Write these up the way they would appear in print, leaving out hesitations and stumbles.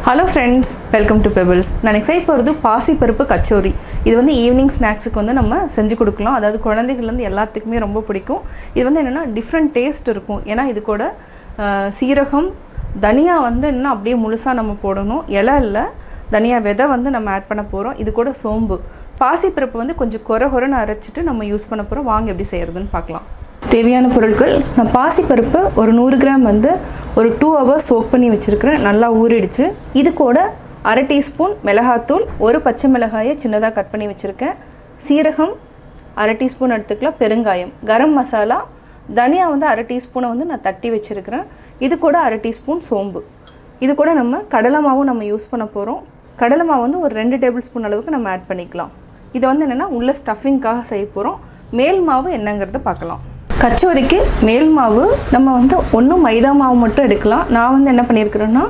Hello friends, welcome to Pebbles. நான் excite போகிறது பாசி பருப்பு கச்சோரி. இது வந்து ஈவினிங் ஸ்நாக்ஸுக்கு வந்து நம்ம செஞ்சு கொடுக்கலாம். அதாவது குழந்தைகள்லேருந்து எல்லாத்துக்குமே ரொம்ப பிடிக்கும். இது வந்து என்னென்னா டிஃப்ரெண்ட் டேஸ்ட் இருக்கும். ஏன்னா இது கூட சீரகம் தனியா வந்து இன்னும் அப்படியே முழுசாக நம்ம போடணும். இலை இல்லை, தனியா விதை வந்து நம்ம ஆட் பண்ண போகிறோம். இது கூட சோம்பு, பாசி பருப்பு வந்து கொஞ்சம் கொரன்னு அரைச்சிட்டு நம்ம யூஸ் பண்ண போகிறோம். வாங்க எப்படி செய்கிறதுன்னு பார்க்கலாம். தேவையான பொருட்கள், நான் பாசி பருப்பு ஒரு 100 கிராம் வந்து ஒரு 2 hours சோக் பண்ணி வச்சுருக்கிறேன். நல்லா ஊறிடுச்சு. இது கூட அரை டீஸ்பூன் மிளகாத்தூள், ஒரு பச்சை மிளகாயை சின்னதாக கட் பண்ணி வச்சுருக்கேன். சீரகம் அரை டீஸ்பூன் எடுத்துக்கலாம். பெருங்காயம், கரம் மசாலா, தனியா வந்து அரை டீஸ்பூனை வந்து நான் தட்டி வச்சுருக்கிறேன். இது கூட அரை டீஸ்பூன் சோம்பு. இது கூட நம்ம கடலை மாவும் நம்ம யூஸ் பண்ண போகிறோம். கடலை மாவு வந்து ஒரு 2 டேபிள் ஸ்பூன் அளவுக்கு நம்ம ஆட் பண்ணிக்கலாம். இதை வந்து என்னென்னா உள்ள ஸ்டஃபிங்காக செய்ய போகிறோம். மேல் மாவு என்னங்கிறத பார்க்கலாம். கச்சோரிக்கு மேல் மாவு நம்ம வந்து ஒன்றும் மைதா மாவு மட்டும் எடுக்கலாம். நான் வந்து என்ன பண்ணியிருக்கிறேன்னா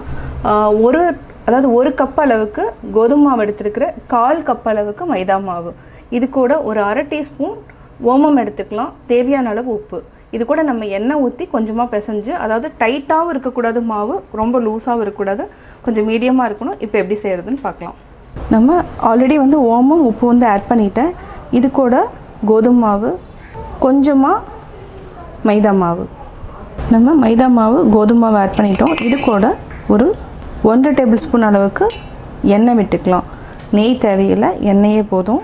ஒரு கப் அளவுக்கு கோதுமை மாவு எடுத்துருக்கிறேன். 1/4 கப் அளவுக்கு மைதா மாவு. இது கூட ஒரு அரை டீஸ்பூன் ஓமம் எடுத்துக்கலாம். தேவையான அளவு உப்பு. இது கூட நம்ம எண்ணெய் ஊற்றி கொஞ்சமாக பிசைஞ்சு, அதாவது டைட்டாகவும் இருக்கக்கூடாது, மாவு ரொம்ப லூஸாகவும் இருக்கக்கூடாது, கொஞ்சம் மீடியமாக இருக்கணும். இப்போ எப்படி செய்கிறதுன்னு பார்க்கலாம். நம்ம ஆல்ரெடி வந்து ஓமம் உப்பு வந்து ஆட் பண்ணிட்டேன். இது கூட கோதுமை மாவு, கொஞ்சமாக மைதா மாவு. நம்ம மைதா மாவு கோதுமை மாவு ஆட் பண்ணிட்டோம். இது கூட ஒரு 1 டேபிள் ஸ்பூன் அளவுக்கு எண்ணெய் விட்டுக்கலாம். நெய் தேவையில்லை, எண்ணெயே போதும்.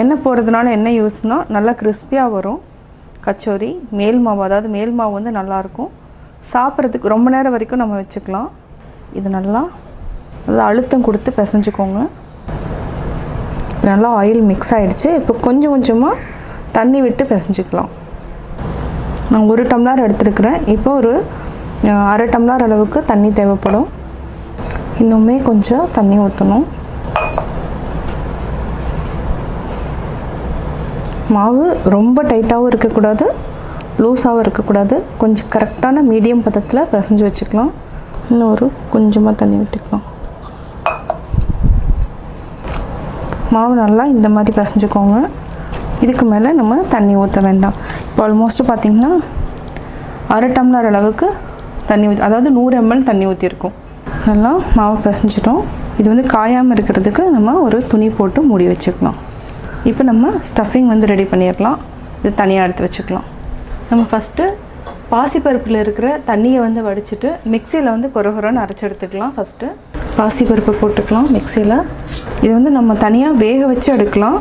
எண்ணெய் போடுறதுனால என்ன யூஸ்னால் நல்லா கிறிஸ்பியாக வரும் கச்சோரி. மேல் மாவு, அதாவது மேல் மாவு வந்து நல்லாயிருக்கும் சாப்பிட்றதுக்கு. ரொம்ப நேரம் வரைக்கும் நம்ம வச்சுக்கலாம். இது நல்லா அழுத்தம் கொடுத்து பிசைஞ்சுக்கோங்க. நல்லா ஆயில் மிக்ஸ் ஆகிடுச்சு. இப்போ கொஞ்சம் கொஞ்சமாக தண்ணி விட்டு பிசைஞ்சிக்கலாம். நான் 1 டம்ளர் எடுத்துருக்கிறேன். இப்போ ஒரு அரை டம்ளர் அளவுக்கு தண்ணி தேவைப்படும். இன்னுமே கொஞ்சம் தண்ணி ஊற்றணும். மாவு ரொம்ப டைட்டாகவும் இருக்கக்கூடாது, லூஸாகவும் இருக்கக்கூடாது. கொஞ்சம் கரெக்டான மீடியம் பதத்தில் பிசைஞ்சு வச்சுக்கலாம். இன்னும் ஒரு கொஞ்சமாக தண்ணி விட்டுக்கலாம். மாவு நல்லா இந்த மாதிரி பிசைஞ்சுக்கோங்க. இதுக்கு மேலே நம்ம தண்ணி ஊற்ற வேண்டாம். இப்போ ஆல்மோஸ்ட்டு பார்த்திங்கன்னா அரை டம்ளர் அளவுக்கு தண்ணி அதாவது 100 ml தண்ணி ஊற்றிருக்கோம். நல்லா மாவு பிசைஞ்சிட்டோம். இது வந்து காயாமல் இருக்கிறதுக்கு நம்ம ஒரு துணி போட்டு மூடி வச்சுக்கலாம். இப்போ நம்ம ஸ்டஃபிங் வந்து ரெடி பண்ணிடலாம். இது தனியாக எடுத்து வச்சுக்கலாம். நம்ம ஃபஸ்ட்டு பாசிப்பருப்பில் இருக்கிற தண்ணியை வந்து வடிச்சிட்டு மிக்சியில் வந்து கொரன்னு அரைச்சி எடுத்துக்கலாம். ஃபஸ்ட்டு பாசிப்பருப்பை போட்டுக்கலாம் மிக்சியில். இது வந்து நம்ம தனியாக வேக வச்சு எடுக்கலாம்.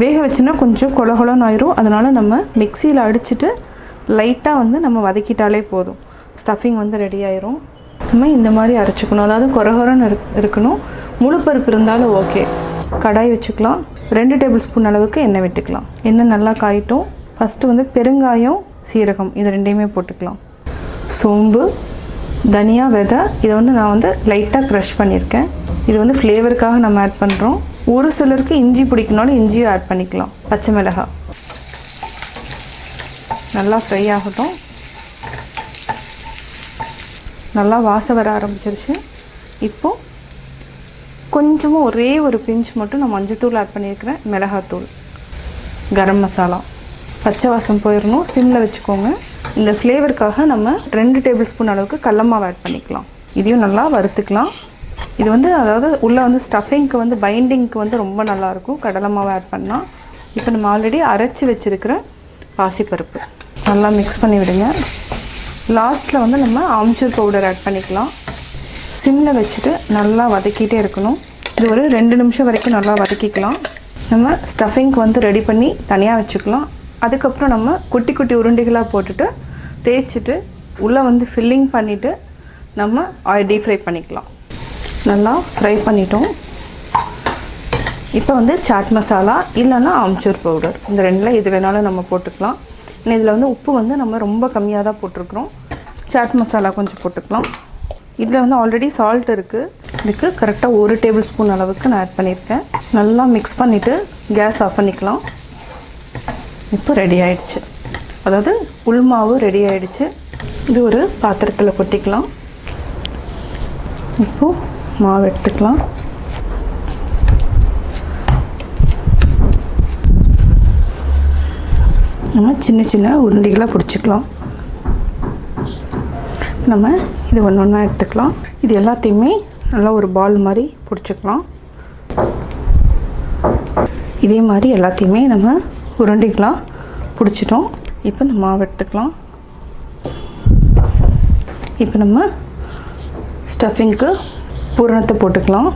வேக வச்சுன்னா கொஞ்சம் கொலன்னு ஆயிரும். அதனால் நம்ம மிக்சியில் அடிச்சுட்டு லைட்டாக வந்து நம்ம வதக்கிட்டாலே போதும். ஸ்டஃபிங் வந்து ரெடி ஆயிரும். நம்ம இந்த மாதிரி அரைச்சிக்கணும். அதாவது கொரன்னு இருக்கணும். முழு பருப்பு இருந்தாலும் ஓகே. கடாய் வச்சுக்கலாம். 2 டேபிள் ஸ்பூன் அளவுக்கு எண்ணெய் விட்டுக்கலாம். எண்ணெய் நல்லா காயிட்டும். ஃபஸ்ட்டு வந்து பெருங்காயம், சீரகம் இது ரெண்டையுமே போட்டுக்கலாம். சோம்பு, தனியா விதை, இதை வந்து நான் வந்து லைட்டாக க்ரஷ் பண்ணியிருக்கேன். இது வந்து ஃப்ளேவருக்காக நம்ம ஆட் பண்ணுறோம். ஒரு சிலருக்கு இஞ்சி பிடிக்கனாலும் இஞ்சியும் ஆட் பண்ணிக்கலாம். பச்சை மிளகாய் நல்லா ஃப்ரை ஆகட்டும். நல்லா வாசம் வர ஆரம்பிச்சிருச்சு. இப்போது கொஞ்சமாக ஒரே ஒரு பிஞ்ச் மட்டும் நான் மஞ்சத்தூள் ஆட் பண்ணியிருக்கிறேன். மிளகாத்தூள், கரம் மசாலா. பச்சை வாசம் போயிடணும். சிம்மில் வச்சுக்கோங்க. இந்த ஃப்ளேவருக்காக நம்ம 2 டேபிள் ஸ்பூன் அளவுக்கு கடலை மாவு ஆட் பண்ணிக்கலாம். இதையும் நல்லா வறுத்துக்கலாம். இது வந்து அதாவது உள்ளே வந்து ஸ்டஃபிங்க்கு வந்து பைண்டிங்க்கு வந்து ரொம்ப நல்லாயிருக்கும் கடலை மாவு ஆட் பண்ணால். இப்போ நம்ம ஆல்ரெடி அரைச்சி வச்சுருக்கிற பாசிப்பருப்பு நல்லா மிக்ஸ் பண்ணி விடுங்க. லாஸ்ட்டில் வந்து நம்ம ஆம்ச்சூர் பவுடர் ஆட் பண்ணிக்கலாம். சிம்மில் வச்சுட்டு நல்லா வதக்கிட்டே இருக்கணும். இது ஒரு 2 நிமிஷம் வரைக்கும் நல்லா வதக்கிக்கலாம். நம்ம ஸ்டஃபிங்க்கு வந்து ரெடி பண்ணி தனியாக வச்சுக்கலாம். அதுக்கப்புறம் நம்ம குட்டி குட்டி உருண்டைகளாக போட்டுட்டு தேய்ச்சிட்டு உள்ளே வந்து ஃபில்லிங் பண்ணிவிட்டு நம்ம டீப் ஃப்ரை பண்ணிக்கலாம். நல்லா ஃப்ரை பண்ணிட்டோம். இப்போ வந்து சாட் மசாலா இல்லைன்னா ஆம்ச்சூர் பவுடர், இந்த 2ல் எது வேணாலும் நம்ம போட்டுக்கலாம். இன்னும் இதில் வந்து உப்பு வந்து நம்ம ரொம்ப கம்மியாக தான் போட்டிருக்கிறோம். சாட் மசாலா கொஞ்சம் போட்டுக்கலாம். இதில் வந்து ஆல்ரெடி சால்ட் இருக்குது. இதுக்கு கரெக்டாக 1 டேபிள் ஸ்பூன் அளவுக்கு நான் ஆட் பண்ணியிருக்கேன். நல்லா மிக்ஸ் பண்ணிவிட்டு கேஸ் ஆஃப் பண்ணிக்கலாம். இப்போ ரெடி ஆகிடுச்சு. அதாவது உள்மாவு ரெடி ஆகிடுச்சு. இது ஒரு பாத்திரத்தில் கொட்டிக்கலாம். இப்போது மாவு எடுத்துக்கலாம். நம்ம சின்ன சின்ன உருண்டைகளாக பிடிச்சிக்கலாம். நம்ம இது ஒன்று ஒன்றா எடுத்துக்கலாம். இது எல்லாத்தையுமே நல்லா ஒரு பால் மாதிரி பிடிச்சிக்கலாம். இதே மாதிரி எல்லாத்தையுமே நம்ம உருண்டிக்கலாம். பிடிச்சிட்டோம். இப்போ இந்த மாவு எடுத்துக்கலாம். இப்போ நம்ம ஸ்டஃபிங்க்கு பூரணத்தை போட்டுக்கலாம்.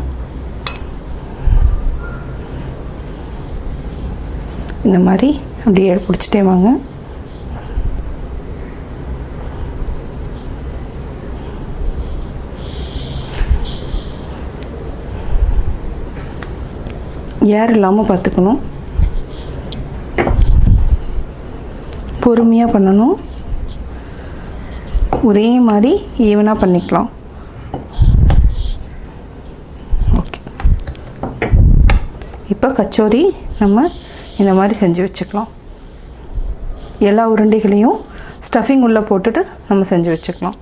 இந்த மாதிரி அப்படியே பிடிச்சிட்டே வாங்க. ஏர் இல்லாமல் பார்த்துக்கணும். பொறுமையாக பண்ணணும். ஒரே மாதிரி ஈவனாக பண்ணிக்கலாம். ஓகே, இப்போ கச்சோரி நம்ம இந்த மாதிரி செஞ்சு வச்சுக்கலாம். எல்லா உருண்டைகளையும் ஸ்டஃபிங் உள்ளே போட்டுட்டு நம்ம செஞ்சு வச்சுக்கலாம்.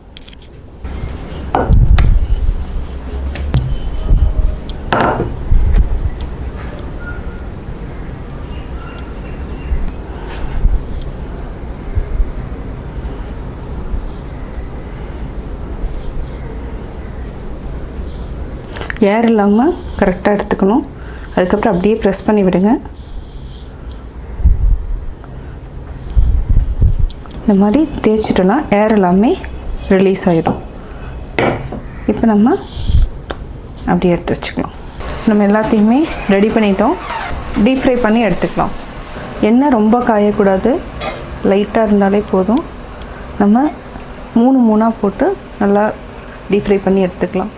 ஏர் இல்லாமல் கரெக்டாக எடுத்துக்கணும். அதுக்கப்புறம் அப்படியே ப்ரெஸ் பண்ணி விடுங்க. இந்த மாதிரி தேய்ச்சிட்டோன்னா ஏர் எல்லாமே ரிலீஸ் ஆகிடும். இப்போ நம்ம அப்படியே எடுத்து வச்சுக்கலாம். நம்ம எல்லாத்தையுமே ரெடி பண்ணிட்டோம். டீப் ஃப்ரை பண்ணி எடுத்துக்கலாம். எண்ணெய் ரொம்ப காயக்கூடாது, லைட்டாக இருந்தாலே போதும். நம்ம 3 போட்டு நல்லா டீப் ஃப்ரை பண்ணி எடுத்துக்கலாம்.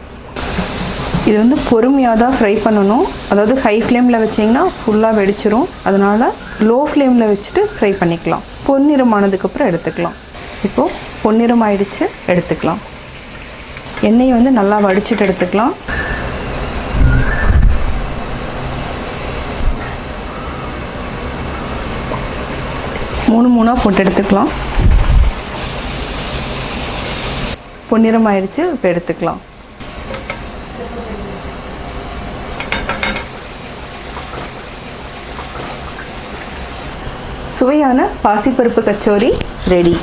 இது வந்து பொறுமையாக தான் ஃப்ரை பண்ணணும். அதாவது ஹை ஃப்ளேமில் வச்சிங்கன்னா ஃபுல்லாக வெடிச்சிரும். அதனால் லோ ஃப்ளேமில் வச்சுட்டு ஃப்ரை பண்ணிக்கலாம். பொன்னிறமானதுக்கப்புறம் எடுத்துக்கலாம். இப்போது பொன்னிறம் ஆயிடுச்சு, எடுத்துக்கலாம். எண்ணெயை வந்து நல்லா வடிச்சிட்டு எடுத்துக்கலாம். மூணா போட்டு எடுத்துக்கலாம். பொன்னிறம் ஆயிடுச்சு, இப்போ எடுத்துக்கலாம். சுவையான பாசிப்பருப்பு கச்சோரி ரெடி.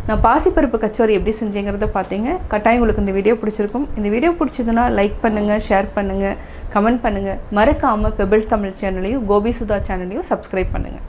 நான் பாசிப்பருப்பு கச்சோரி எப்படி செஞ்சேங்கிறத பார்த்தீங்க. கட்டாயம் உங்களுக்கு இந்த வீடியோ பிடிச்சிருக்கும். இந்த வீடியோ பிடிச்சதுன்னா லைக் பண்ணுங்கள், ஷேர் பண்ணுங்கள், கமெண்ட் பண்ணுங்கள். மறக்காமல் பெபிள்ஸ் தமிழ் சேனலையும் கோபி சுதா சேனலையும் சப்ஸ்கிரைப் பண்ணுங்கள்.